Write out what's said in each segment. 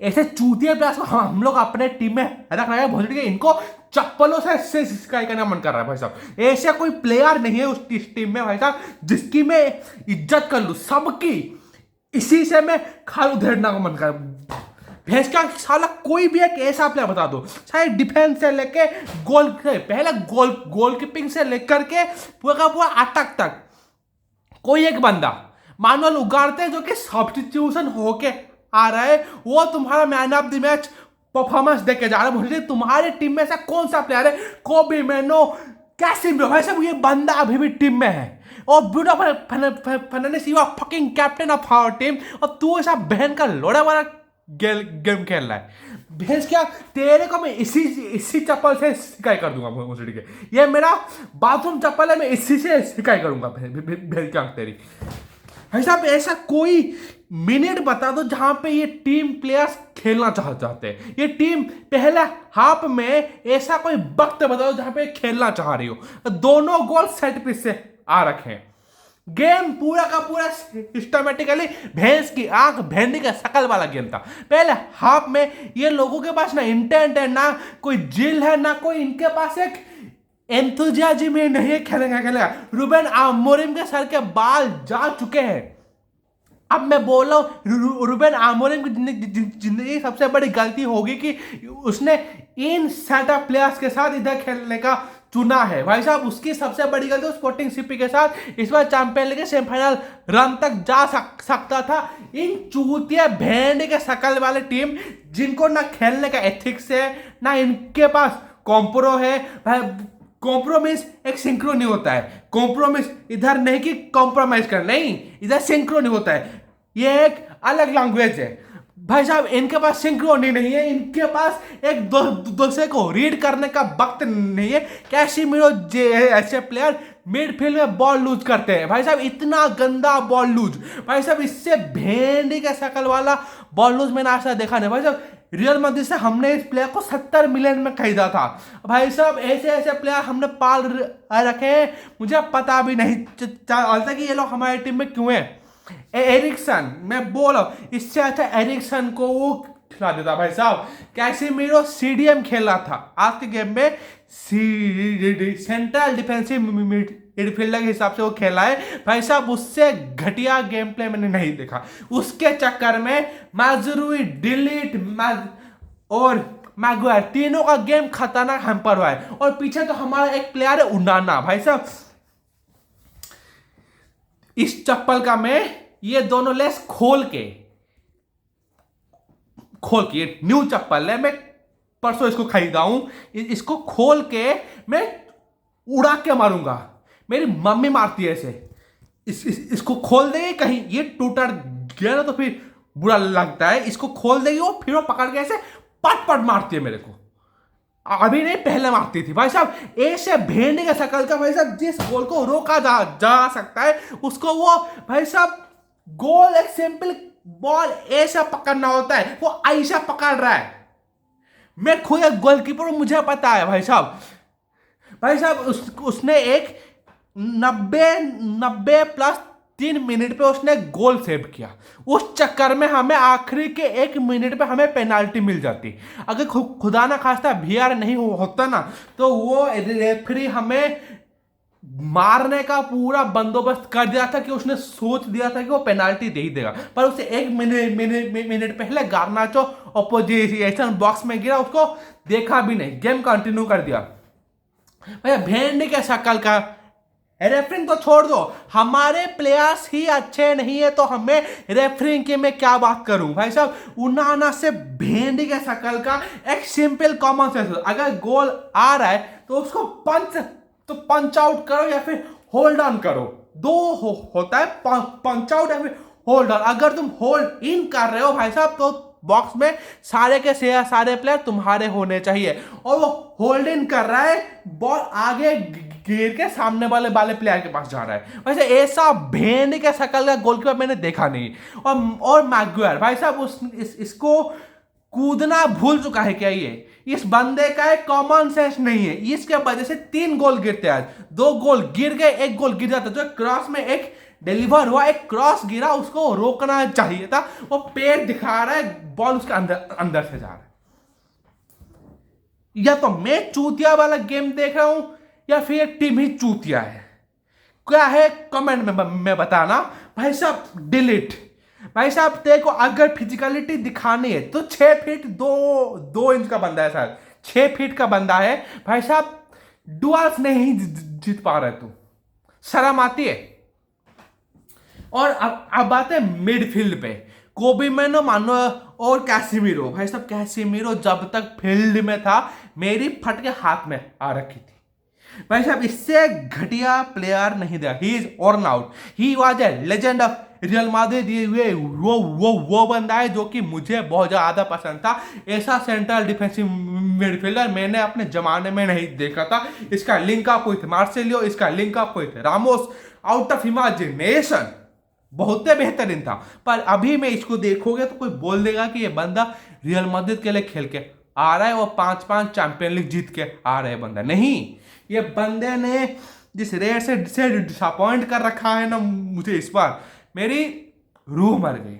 ऐसे चूतिया प्लेयर्स को हम लोग अपने टीम में रख रहे हैं, भोसड़ी के इनको चप्पलों से सिकाई करने का मन कर रहा है भाई साहब। ऐसा कोई प्लेयर नहीं है उस टीम में भाई साहब जिसकी मैं इज्जत कर लूं, सबकी इसी से मैं खाल उधेड़ना का मन कर। भैंस का साला कोई भी एक ऐसा प्लेयर बता दो, चाहे डिफेंस से लेके गोल से पहले गोलकीपिंग से लेकर के पूरा का पूरा अटैक तक, कोई एक बंदा मानुअल उगाड़ते जो कि सब्स्टिट्यूशन होके आ रहा है, वो तुम्हारा man of the match performance देके जा रहा है। तुम्हारी टीम में से कौन सा प्लेयर है, कोबी मैनो, कैसिमिरो, भाई साहब ये बंदा अभी भी टीम में है। और Bruno Fernandes you are fucking captain of our team, और तू ऐसा बहन का लोड़ा वाला गेम खेल रहा है। भैंस क्या तेरे को मैं इसी चप्पल से सिकाई कर दूंगा भोसड़ी के, ये मेरा बाथरूम चप्पल है, मैं इसी से सिकाई करूंगा भैंस क्या तेरी। भाई साहब ऐसा कोई मिनट बता दो जहां पे ये टीम प्लेयर्स खेलना चाहते हैं, ये टीम पहले हाफ में ऐसा कोई वक्त बताओ जहां पे खेलना चाह रही हो। दोनों गोल सेट पीस से आ रखे हैं, गेम पूरा का पूरा सिस्टमेटिकली भैंस की आंख भेंडी का शकल वाला गेम था। पहले हाफ में ये लोगों के पास ना इंटेंट है, ना कोई जिल है, ना कोई इनके पास एक एंथुजियाज्म में नहीं खेलेगा। रूबेन आमोरिम के सर के बाल जा चुके हैं। अब मैं बोल रहा हूं रूबेन आमोरिम की जिंदगी सबसे बड़ी गलती होगी कि उसने इन सेटअप प्लेयर्स के साथ इधर खेलने का चुना है। भाई साहब उसकी सबसे बड़ी गलती स्पोर्टिंग सीपी के साथ इस बार चैंपियन लीग के सेमीफाइनल रन तक जा सकता था। इन चूतिया भेड़ के शकल वाले टीम जिनको ना खेलने का एथिक्स है, ना इनके पास कॉम्प्रो है। भाई कॉम्प्रोमिस एक सिंक्रो नहीं होता है, कॉम्प्रोमिस इधर नहीं कि कॉम्प्रोमाइज कर, नहीं इधर सिंक्रो नहीं होता है, ये एक अलग लैंग्वेज है। भाई साहब इनके पास सिंक्रोनी नहीं है, इनके पास एक दूसरे को रीड करने का वक्त नहीं है। कैसिमिरो ऐसे प्लेयर मिडफील्ड में बॉल लूज करते हैं, भाई साहब इतना गंदा बॉल लूज, भाई साहब इससे भेंडी का शकल वाला बॉल लूज मैंने आज तक देखा नहीं। भाई साहब रियल मैड्रिड से हमने इस प्लेयर को 70 मिलियन में खरीदा था। भाई साहब ऐसे ऐसे प्लेयर हमने पाल रखे हैं, मुझे पता भी नहीं चलता कि ये लोग हमारी टीम में क्यों है। एरिक्सन मैं बोल रहा हूं, इससे अच्छा एरिक्सन को वो खिला देता। भाई साहब कैसिमिरो सीडीएम खेल रहा था आज के गेम में, सेंट्रल डिफेंसिव मिडफील्डर के हिसाब से वो खेला है। भाई साहब उससे घटिया गेम प्ले मैंने नहीं देखा। उसके चक्कर में माजुरुई, डिलीट और मैगुआयर तीनों का गेम खतरनाक हैम्पर हुआ है। और पीछे तो हमारा एक प्लेयर है उनाना। भाई साहब इस चप्पल का मैं ये दोनों लेस खोल के न्यू चप्पल है, मैं परसों इसको खरीदा हूं, इसको खोल के मैं उड़ा के मारूंगा। मेरी मम्मी मारती है ऐसे, इसको खोल देगी, कहीं ये टूट गया ना तो फिर बुरा लगता है। इसको खोल देगी वो, फिर वो पकड़ के ऐसे पट पट मारती है मेरे को, अभी नहीं पहले मारती थी। भाई साहब ऐसे भेड़ने का शकल का, भाई साहब जिस गोल को रोका जा सकता है उसको वो भाई साहब गोल एक सिंपल बॉल ऐसा पकड़ना होता है, वो ऐसा पकड़ रहा है। मैं खुद एक गोलकीपर हूं, मुझे पता है भाई साहब। भाई साहब उसने एक 90 प्लस 3 मिनट पे उसने गोल सेव किया। उस चक्कर में हमें आखिरी के 1 मिनट पे हमें पेनाल्टी मिल जाती। अगर खुदा ना खास्ता वीआर नहीं होता ना तो वो रेफरी हमें मारने का पूरा बंदोबस्त कर दिया था कि उसने सोच दिया था कि वो पेनाल्टी दे ही देगा। पर उसे 1 मिनट पहले गार्नाचो ऑपोजिशन बॉक्स में गिरा, उसको देखा भी नहीं, गेम कंटिन्यू कर दिया। भैया भेंडी के शकल का रेफरिंग तो छोड़ दो, हमारे प्लेयर्स ही अच्छे नहीं है तो हमें रेफरिंग की मैं क्या बात करूं। भाई साहब उनाना से भेंडी के शकल का एक सिंपल कॉमन सेंस, अगर गोल आ रहा है तो उसको पंच आउट करो या फिर होल्ड ऑन करो। दो होता है, पंच आउट या फिर होल्ड ऑन। अगर तुम होल्ड इन कर रहे हो भाई साहब तो बॉक्स में सारे के सारे प्लेयर तुम्हारे होने चाहिए, और वो होल्ड इन कर रहा है, बॉल आगे गिर के सामने वाले प्लेयर के पास जा रहा है। वैसे ऐसा भेड़ के शकल का गोलकीपर मैंने देखा नहीं। और मैगुआयर भाई साहब इसको कूदना भूल चुका है क्या ये? इस बंदे का एक कॉमन सेंस नहीं है, इसके वजह से 3 गोल गिरते हैं। आज 2 गोल गिर गए, 1 गोल गिर जाता, जो क्रॉस में एक डिलीवर हुआ, एक क्रॉस गिरा, उसको रोकना चाहिए था, वो पैर दिखा रहा है, बॉल उसके अंदर अंदर से जा रहा है। या तो मैं चूतिया वाला गेम देख रहा हूं या फिर टीम ही चूतिया है। क्या है कमेंट में बताना। भाई साहब डिलीट। भाई साहब तेरे को अगर फिजिकलिटी दिखानी है तो 6 फीट 2 इंच का बंदा है सर, 6 फीट का बंदा है भाई साहब, डुअल्स नहीं जीत पा रहे तू, शर्म आती है। और अब बात है मिडफील्ड पे, कोबी मैनो मानो और कैसेमीरो। भाई साहब कैसेमीरो जब तक फील्ड में था मेरी फट के हाथ में आ रखी थी। भाई साहब इससे घटिया प्लेयर नहीं दिया। He is on out, he was a legend of real Madrid. वो बंदा है जो कि मुझे बहुत ज्यादा पसंद था। ऐसा सेंट्रल डिफेंसिव मिडफील्डर मैंने अपने जमाने में नहीं देखा था। इसका लिंक अप विथ मार्सेलियो, इसका link up with Ramos, out of imagination, बहुत बेहतरीन था। पर अभी में इसको देखोगे तो कोई बोल देगा कि ये बंदा रियल माद्रिद के लिए खेल के आ रहा है, वो 5 चैंपियन लीग जीत के आ रहा है बंदा। नहीं, ये बंदे ने जिस रेट से डिसअपॉइंट कर रखा है ना मुझे, इस बार मेरी रूह मर गई।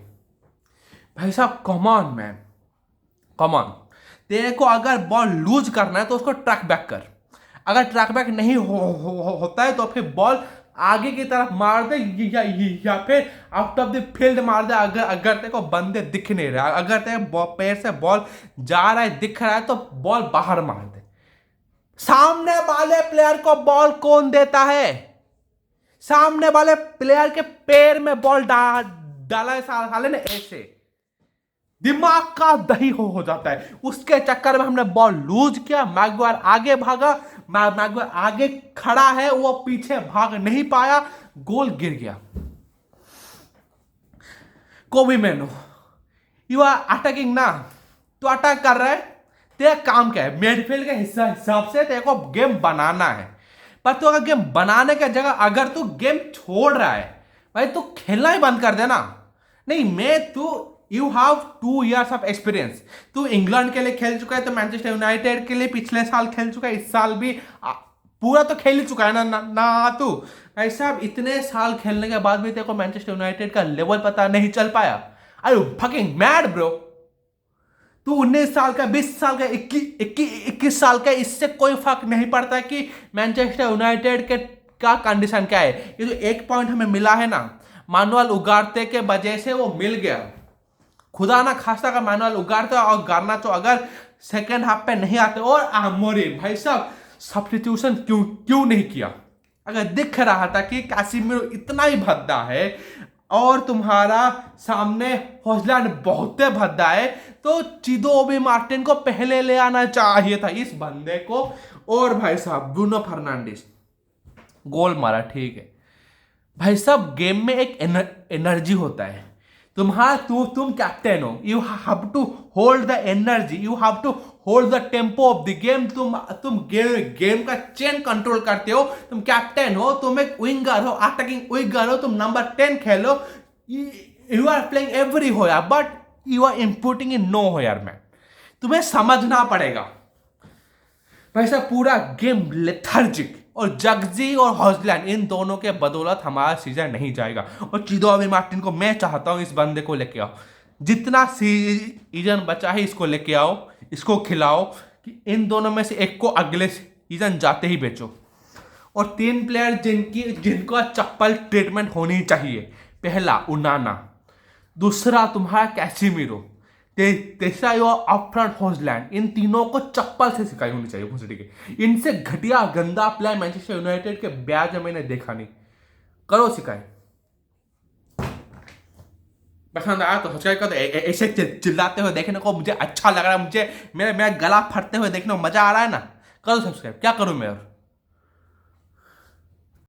भाई साहब come on man, come on. तेरे को अगर बॉल लूज करना है तो उसको ट्रैक बैक कर। अगर ट्रैक बैक नहीं होता है तो फिर बॉल आगे की तरफ मार दे या फिर आउट ऑफ द फील्ड मार दे। अगर तेरे को बंदे दिख नहीं रहा, अगर तेरे पैर से बॉल जा रहा है दिख रहा है तो बॉल बाहर मार दे। सामने वाले प्लेयर को बॉल कौन देता है? सामने वाले प्लेयर के पैर में बॉल डाला है साले ने, ऐसे दिमाग का दही हो जाता है। उसके चक्कर में हमने बॉल लूज किया, मैगवायर आगे भागा, मैगवायर आगे खड़ा है, वो पीछे भाग नहीं पाया, गोल गिर गया। कोबी मैनो, यू आर अटैकिंग ना, तो अटैक कर रहा है, तेरा काम क्या है? मिडफील्ड के हिसाब से तेरे को गेम बनाना है। पर तू अगर गेम बनाने की जगह अगर तू गेम छोड़ रहा है, भाई तू खेलना ही बंद कर देना। नहीं, तू you have 2 years of experience. तू इंग्लैंड के लिए खेल चुका है, तो मैनचेस्टर यूनाइटेड के लिए पिछले साल खेल चुका है, इस साल भी पूरा तो खेल ही चुका है ना तू। भाई साहब इतने साल खेलने के बाद भी तेरे को मैनचेस्टर यूनाइटेड का लेवल पता नहीं चल पाया। Are you fucking mad bro? तू 19 साल का, 20 साल का, 21 साल का, इससे कोई फर्क नहीं पड़ता कि मैनचेस्टर यूनाइटेड के का कंडीशन क्या है। ये जो 1 पॉइंट हमें मिला है ना, मानुअल उगारते के वजह से वो मिल गया। खुदा ना खास्ता का मानुअल उगारते और गार्नाचो अगर सेकेंड हाफ पे नहीं आते, और आमोरीम भाई साहब सब्स्टिट्यूशन क्यों नहीं किया? अगर दिख रहा था कि कैसेमीरो इतना ही भद्दा है और तुम्हारा सामने हॉजलैंड बहुत भद्दा है, तो चिदो मार्टिन को पहले ले आना चाहिए था इस बंदे को। और भाई साहब ब्रूनो फर्नांडिस गोल मारा, ठीक है भाई साहब, गेम में एक एनर्जी होता है। तुम कैप्टन हो, you have to hold the energy, you have to hold the tempo of the game. तुम गेम का चेन कंट्रोल करते हो, तुम कैप्टन हो, तुम एक विंगर हो, अटैकिंग विंगर हो, तुम नंबर 10 खेलो। You are playing everywhere but you are inputting in nowhere man. तुम्हें समझना पड़ेगा भाई साहब, पूरा गेम लेथर्जिक, और जगजी और हॉजलैंड इन दोनों के बदौलत हमारा सीजन नहीं जाएगा। और चिदो मार्टिन को मैं चाहता हूं इस बंदे को लेके आओ, जितना सीजन बचा है इसको लेके आओ, इसको खिलाओ कि इन दोनों में से एक को अगले सीजन जाते ही बेचो। और 3 प्लेयर जिनको चप्पल ट्रीटमेंट होनी चाहिए। पहला उनाना, दूसरा तुम्हारा कैसेमीरो, तीसरा यो अपफ्रंट हॉजलैंड। इन तीनों को चप्पल से सिखाई होनी चाहिए भूसड़ी के। इनसे घटिया गंदा प्लेयर मैनचेस्टर यूनाइटेड के ब्याज में मैंने देखा नहीं। करो सिखाई। पसंद आया तो सब्सक्राइब कर दो। ऐसे चिल्लाते हुए देखने को मुझे अच्छा लग रहा है, मुझे मेरा गला फटते हुए देखने को मजा आ रहा है ना। करो सब्सक्राइब, क्या करूं मैं और